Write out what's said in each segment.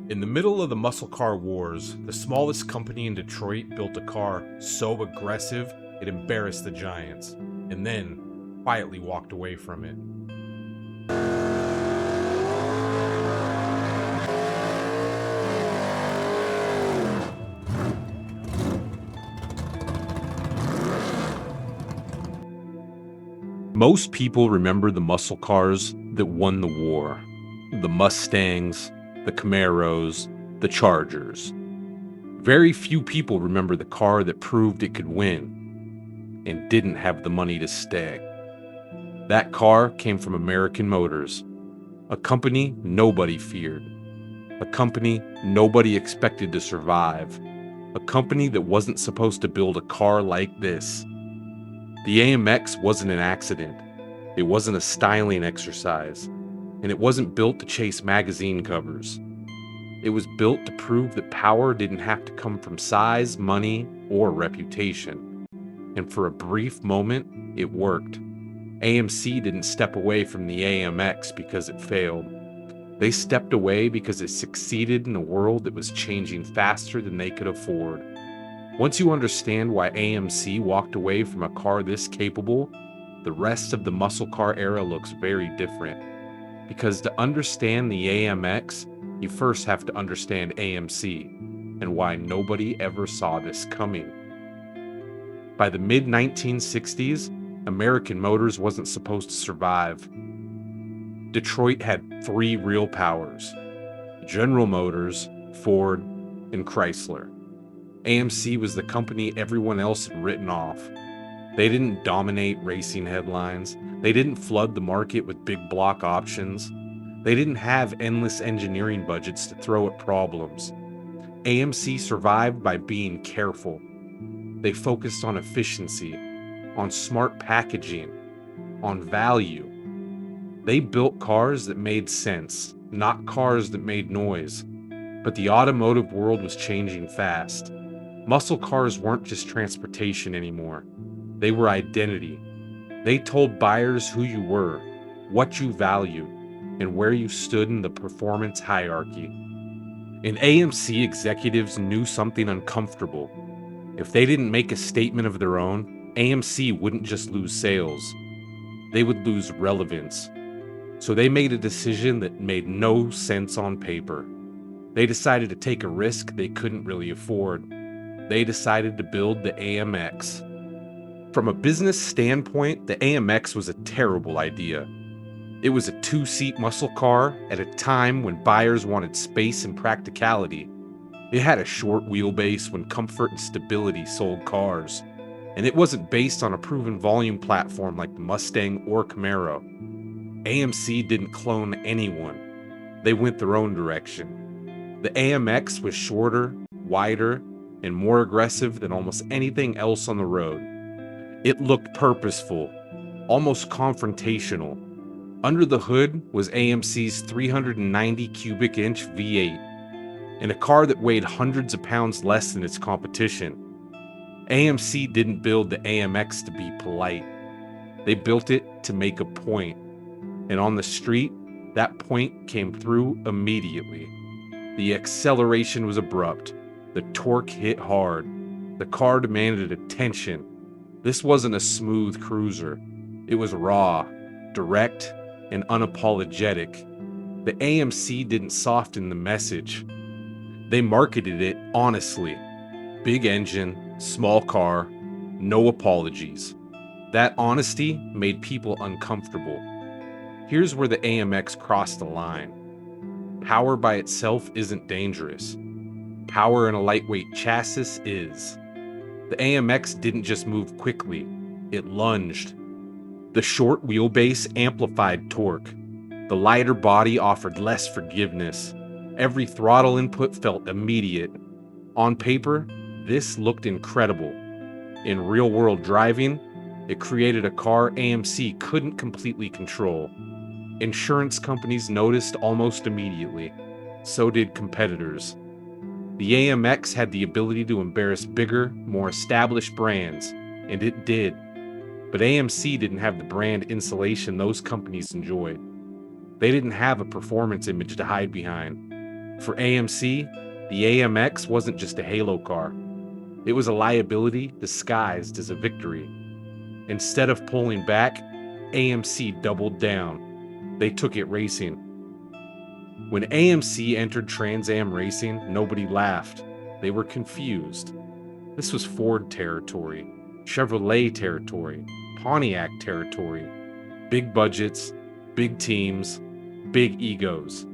In the middle of the muscle car wars, the smallest company in Detroit built a car so aggressive it embarrassed the giants, and then quietly walked away from it. Most people remember the muscle cars that won the war. The Mustangs, the Camaros, the Chargers. Very few people remember the car that proved it could win and didn't have the money to stay. That car came from American Motors, a company nobody feared, a company nobody expected to survive, a company that wasn't supposed to build a car like this. The AMX wasn't an accident, it wasn't a styling exercise, and it wasn't built to chase magazine covers. It was built to prove that power didn't have to come from size, money, or reputation. And for a brief moment, it worked. AMC didn't step away from the AMX because it failed. They stepped away because it succeeded in a world that was changing faster than they could afford. Once you understand why AMC walked away from a car this capable, the rest of the muscle car era looks very different. Because to understand the AMX, you first have to understand AMC and why nobody ever saw this coming. By the mid-1960s, American Motors wasn't supposed to survive. Detroit had three real powers: General Motors, Ford, and Chrysler. AMC was the company everyone else had written off. They didn't dominate racing headlines. They didn't flood the market with big block options. They didn't have endless engineering budgets to throw at problems. AMC survived by being careful. They focused on efficiency, on smart packaging, on value. They built cars that made sense, not cars that made noise. But the automotive world was changing fast. Muscle cars weren't just transportation anymore. They were identity. They told buyers who you were, what you valued, and where you stood in the performance hierarchy. And AMC executives knew something uncomfortable. If they didn't make a statement of their own, AMC wouldn't just lose sales. They would lose relevance. So they made a decision that made no sense on paper. They decided to take a risk they couldn't really afford. They decided to build the AMX. From a business standpoint, the AMX was a terrible idea. It was a two-seat muscle car at a time when buyers wanted space and practicality. It had a short wheelbase when comfort and stability sold cars. And it wasn't based on a proven volume platform like the Mustang or Camaro. AMC didn't clone anyone. They went their own direction. The AMX was shorter, wider, and more aggressive than almost anything else on the road. It looked purposeful, almost confrontational. Under the hood was AMC's 390 cubic inch V8, in a car that weighed hundreds of pounds less than its competition. AMC didn't build the AMX to be polite. They built it to make a point. And on the street, that point came through immediately. The acceleration was abrupt. The torque hit hard. The car demanded attention. This wasn't a smooth cruiser. It was raw, direct, and unapologetic. The AMC didn't soften the message. They marketed it honestly. Big engine, small car, no apologies. That honesty made people uncomfortable. Here's where the AMX crossed the line. Power by itself isn't dangerous. Power in a lightweight chassis is. The AMX didn't just move quickly, it lunged. The short wheelbase amplified torque. The lighter body offered less forgiveness. Every throttle input felt immediate. On paper, this looked incredible. In real-world driving, it created a car AMC couldn't completely control. Insurance companies noticed almost immediately. So did competitors. The AMX had the ability to embarrass bigger, more established brands, and it did. But AMC didn't have the brand insulation those companies enjoyed. They didn't have a performance image to hide behind. For AMC, the AMX wasn't just a halo car. It was a liability disguised as a victory. Instead of pulling back, AMC doubled down. They took it racing. When AMC entered Trans Am racing, nobody laughed. They were confused. This was Ford territory, Chevrolet territory, Pontiac territory. Big budgets, big teams, big egos.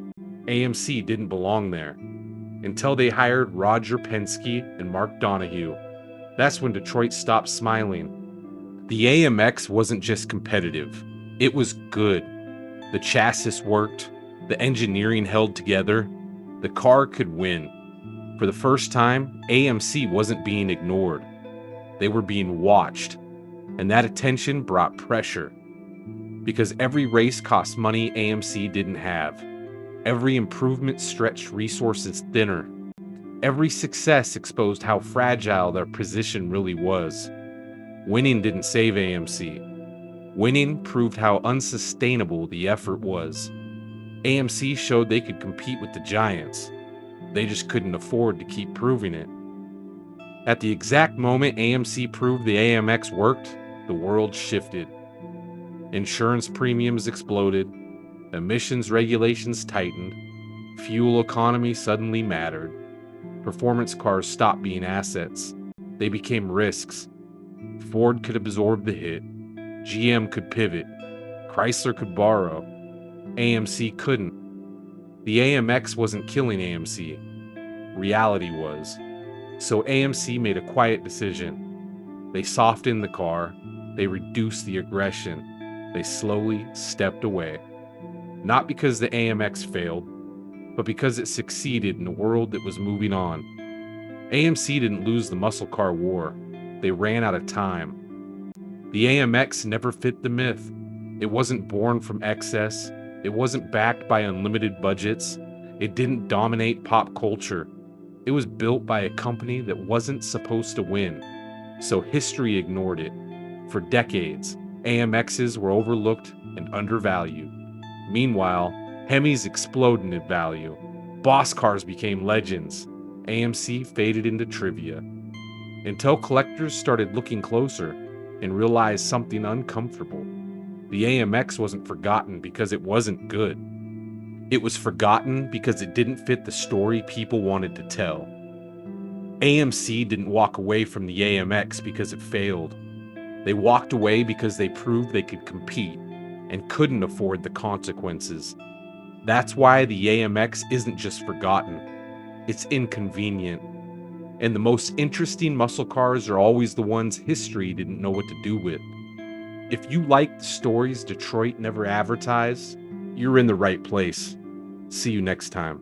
AMC didn't belong there. Until they hired Roger Penske and Mark Donohue. That's when Detroit stopped smiling. The AMX wasn't just competitive. It was good. The chassis worked. The engineering held together. The car could win. For the first time, AMC wasn't being ignored. They were being watched. And that attention brought pressure. Because every race cost money AMC didn't have. Every improvement stretched resources thinner. Every success exposed how fragile their position really was. Winning didn't save AMC. Winning proved how unsustainable the effort was. AMC showed they could compete with the giants. They just couldn't afford to keep proving it. At the exact moment AMC proved the AMX worked, the world shifted. Insurance premiums exploded. Emissions regulations tightened. Fuel economy suddenly mattered. Performance cars stopped being assets. They became risks. Ford could absorb the hit. GM could pivot. Chrysler could borrow. AMC couldn't. The AMX wasn't killing AMC. Reality was. So AMC made a quiet decision. They softened the car. They reduced the aggression. They slowly stepped away. Not because the AMX failed, but because it succeeded in a world that was moving on. AMC didn't lose the muscle car war. They ran out of time. The AMX never fit the myth. It wasn't born from excess. It wasn't backed by unlimited budgets. It didn't dominate pop culture. It was built by a company that wasn't supposed to win. So history ignored it. For decades, AMXs were overlooked and undervalued. Meanwhile, Hemis exploded in value. Boss cars became legends. AMC faded into trivia. Until collectors started looking closer and realized something uncomfortable. The AMX wasn't forgotten because it wasn't good. It was forgotten because it didn't fit the story people wanted to tell. AMC didn't walk away from the AMX because it failed. They walked away because they proved they could compete and couldn't afford the consequences. That's why the AMX isn't just forgotten. It's inconvenient. And the most interesting muscle cars are always the ones history didn't know what to do with. If you like the stories Detroit never advertised, you're in the right place. See you next time.